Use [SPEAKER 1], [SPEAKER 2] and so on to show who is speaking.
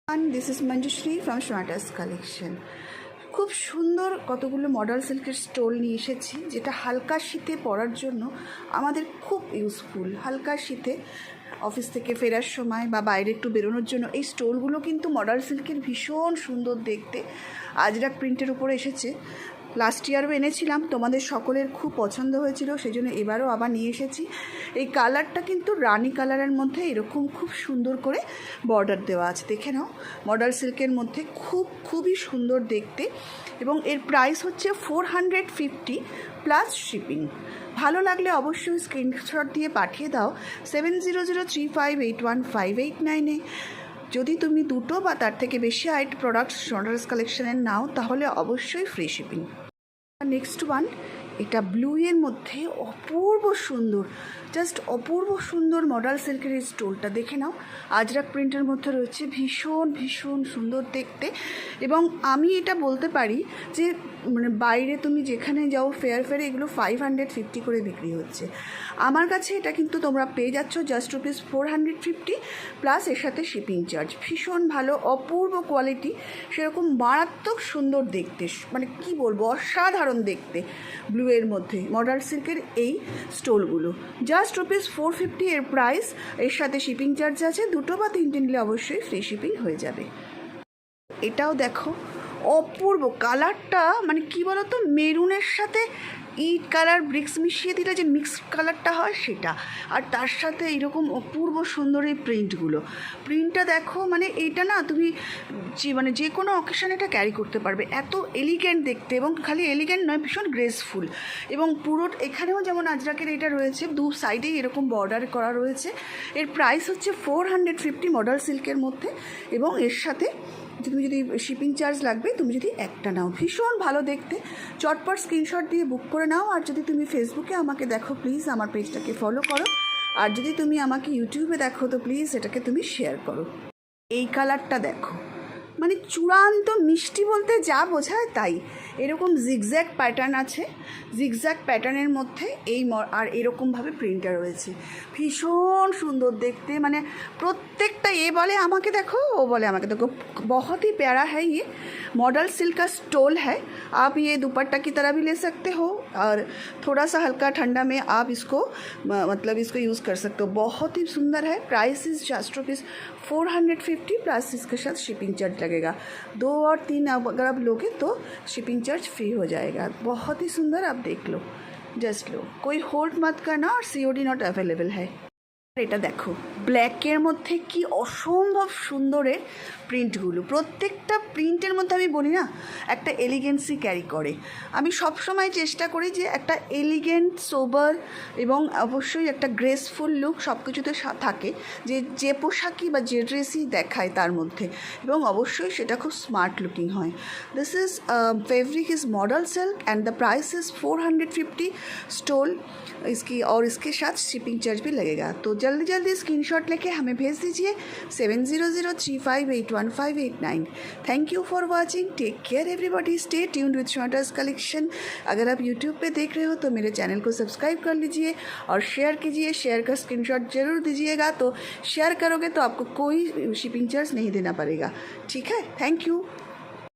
[SPEAKER 1] And this is Manjushri from Shmatas Collection. খুব সুন্দর কতগুলো মডেল সিল্কের স্টোল নিয়ে এসেছি, যেটা হালকা শীতে পরার জন্য আমাদের খুব ইউজফুল। হালকা শীতে অফিস থেকে ফেরার সময় বা বাইরে একটু বেরোনোর জন্য এই স্টোলগুলো কিন্তু মডেল সিল্কের ভীষণ সুন্দর দেখতে। আজরাক প্রিন্টের উপরে এসেছে। লাস্ট ইয়ারও এনেছিলাম, তোমাদের সকলের খুব পছন্দ হয়েছিল, সেই জন্য এবারও আবার নিয়ে এসেছি। এই কালারটা কিন্তু রানি কালারের মধ্যে এরকম খুব সুন্দর করে বর্ডার দেওয়া আছে, দেখে নাও। মডেল সিল্কের মধ্যে খুবই সুন্দর দেখতে, এবং এর প্রাইস হচ্ছে 450 প্লাস শিপিং। ভালো লাগলে অবশ্যই স্ক্রিনশট দিয়ে পাঠিয়ে দাও 7003581589-এ। যদি তুমি দুটো বা তার থেকে বেশি প্রোডাক্টস শোনার্স কালেকশনের নাও, তাহলে অবশ্যই ফ্রি শিপিং। নেক্সট ওয়ান, এটা ব্লু এর মধ্যে অপূর্ব সুন্দর, জাস্ট অপূর্ব সুন্দর মডেল সিল্কের এই স্টোলটা দেখে নাও। আজরাক প্রিন্টের মধ্যে রয়েছে, ভীষণ সুন্দর দেখতে। এবং আমি এটা বলতে পারি যে মানে বাইরে তুমি যেখানে যাও ফেয়ারে এগুলো 550 করে বিক্রি হচ্ছে। আমার কাছে এটা কিন্তু তোমরা পেয়ে যাচ্ছ জাস্ট ₹450 প্লাস এর সাথে শিপিং চার্জ। ভীষণ ভালো, অপূর্ব কোয়ালিটি, সেরকম মারাত্মক সুন্দর দেখতে, মানে কি বলবো, অসাধারণ দেখতে ব্লু এর মধ্যে মডেল সিল্কের এই স্টোলগুলো। জাস্ট ₹450 এর প্রাইস, এর সাথে শিপিং চার্জ আছে। দুটো বা তিনটে নিলে অবশ্যই ফ্রি শিপিং হয়ে যাবে। এটাও দেখো, অপূর্ব কালারটা, মানে কি বলতো, মেরুনের সাথে ইট কালার ব্রিক্স মিশিয়ে দিলে যে মিক্স কালারটা হয় সেটা, আর তার সাথে এরকম অপূর্ব সুন্দর এই প্রিন্টটা দেখো। মানে এইটা না তুমি যে কোনো অকেশনে এটা ক্যারি করতে পারবে, এত এলিগেন্ট দেখতে। এবং খালি এলিগেন্ট নয়, ভীষণ গ্রেসফুল। এবং পুরো এখানেও যেমন আজরাকের এটা রয়েছে, দু সাইডেই এরকম বর্ডার করা রয়েছে। এর প্রাইস হচ্ছে 450 মডেল সিল্কের মধ্যে, এবং এর সাথে তুমি যদি শিপিং চার্জ লাগবে, তুমি যদি একটা নাও। ভীষণ ভালো দেখতে, চটপট স্ক্রিনশট দিয়ে বুক করে নাও। আর যদি তুমি ফেসবুকে আমাকে দেখো, প্লিজ আমার পেজটাকে ফলো করো। আর যদি তুমি আমাকে ইউটিউবে দেখো, তো প্লিজ এটাকে তুমি শেয়ার করো। এই কালারটা দেখো, মানে চূড়ান্ত মিষ্টি বলতে যা বোঝায় তাই। এরকম জিগজ্যাগ প্যাটার্ন আছে, জিগজ্যাগ প্যাটার্নের মধ্যে আর এরকমভাবে প্রিন্টটা রয়েছে। ভীষণ সুন্দর দেখতে, মানে প্রত্যেকটা বলে আমাকে দেখো, ও বলে আমাকে দেখো। बहुत ही प्यारा है ये मॉडल सिल्क का स्टोल है। आप ये दुपट्टा की तरह भी ले सकते हो, और थोड़ा सा हल्का ठंडा में आप इसको इसको यूज़ कर सकते हो। बहुत ही सुंदर है। प्राइस इज़ जस्ट ₹450 प्लस इसके साथ शिपिंग चार्ज लगेगा। 2 और 3 अगर आप लोगे तो शिपिंग चार्ज फ्री हो जाएगा। बहुत ही सुंदर, आप देख लो, जस्ट लो, कोई होल्ड मत करना। और COD नॉट अवेलेबल है। এটা দেখো, ব্ল্যাকের মধ্যে কি অসম্ভব সুন্দরের প্রিন্টগুলো। প্রত্যেকটা প্রিন্টের মধ্যে আমি বলি না, একটা এলিগেন্সি ক্যারি করে। আমি সবসময় চেষ্টা করি যে একটা এলিগেন্ট, সোবার এবং অবশ্যই একটা গ্রেসফুল লুক সব কিছুতে থাকে, যে পোশাকই বা যে ড্রেসই দেখায় তার মধ্যে, এবং অবশ্যই সেটা খুব স্মার্ট লুকিং হয়। This is fabric is model silk and the price is 450 stole इसकी, और इसके साथ शिपिंग चार्ज भी लगेगा। तो जल्दी स्क्रीनशॉट लेके हमें भेज दीजिए 7003581589। Thank you for watching. Take care everybody. Stay tuned with Shorters collection. अगर आप यूट्यूब पे देख रहे हो तो मेरे चैनल को सब्सक्राइब कर लीजिए और शेयर कीजिए। शेयर का स्क्रीनशॉट ज़रूर दीजिएगा, तो शेयर करोगे तो आपको कोई शिपिंग चार्ज नहीं देना पड़ेगा। ठीक है, थैंक यू।